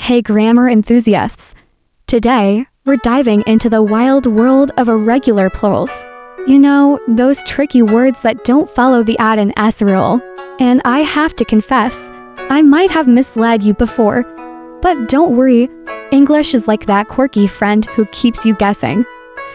Hey grammar enthusiasts! Today, we're diving into the wild world of irregular plurals. You know, those tricky words that don't follow the add and s rule. And I have to confess, I might have misled you before. But don't worry, English is like that quirky friend who keeps you guessing.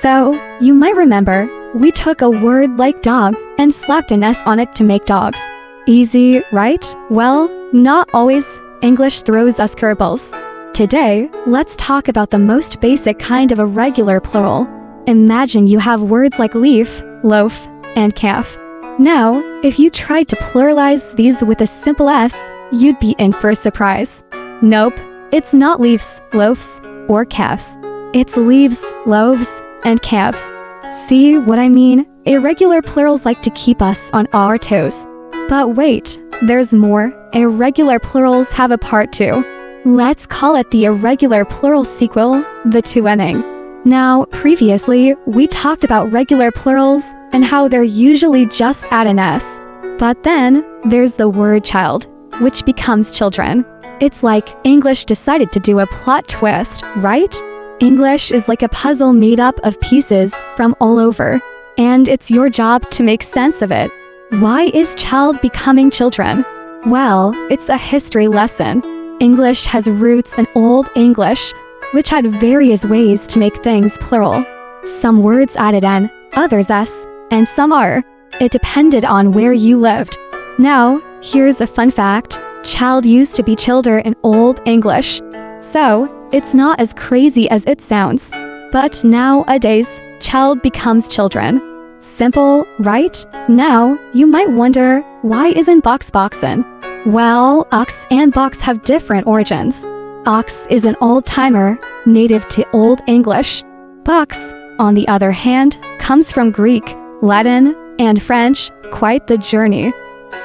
So, you might remember, we took a word like dog and slapped an S on it to make dogs. Easy, right? Well, not always. English throws us curveballs. Today, let's talk about the most basic kind of irregular plural. Imagine you have words like leaf, loaf, and calf. Now, if you tried to pluralize these with a simple S, you'd be in for a surprise. Nope, it's not leaves, loafs, or calves. It's leaves, loaves, and calves. See what I mean? Irregular plurals like to keep us on our toes. But wait, there's more. Irregular plurals have a part 2. Let's call it the irregular plural sequel, the two-ending. Now, previously, we talked about regular plurals and how they're usually just add an S. But then, there's the word child, which becomes children. It's like English decided to do a plot twist, right? English is like a puzzle made up of pieces from all over, and it's your job to make sense of it. Why is child becoming children? Well, it's a history lesson. English has roots in Old English, which had various ways to make things plural. Some words added n, others s, and some r. It depended on where you lived. Now, here's a fun fact. Child used to be childer in Old English. So, it's not as crazy as it sounds. But nowadays, child becomes children. Simple, right? Now, you might wonder, why isn't box boxin'? Well, ox and box have different origins. Ox is an old-timer, native to Old English. Box, on the other hand, comes from Greek, Latin, and French, quite the journey.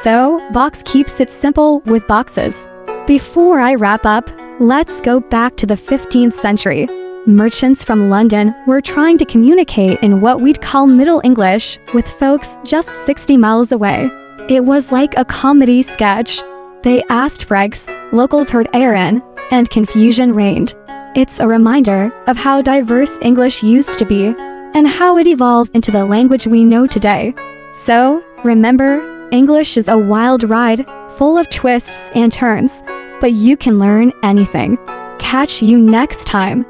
So, box keeps it simple with boxes. Before I wrap up, let's go back to the 15th century. Merchants from London were trying to communicate in what we'd call Middle English with folks just 60 miles away. It was like a comedy sketch. They asked for eggs, locals heard Aaron, and confusion reigned. It's a reminder of how diverse English used to be, and how it evolved into the language we know today. So, remember, English is a wild ride, full of twists and turns, but you can learn anything. Catch you next time.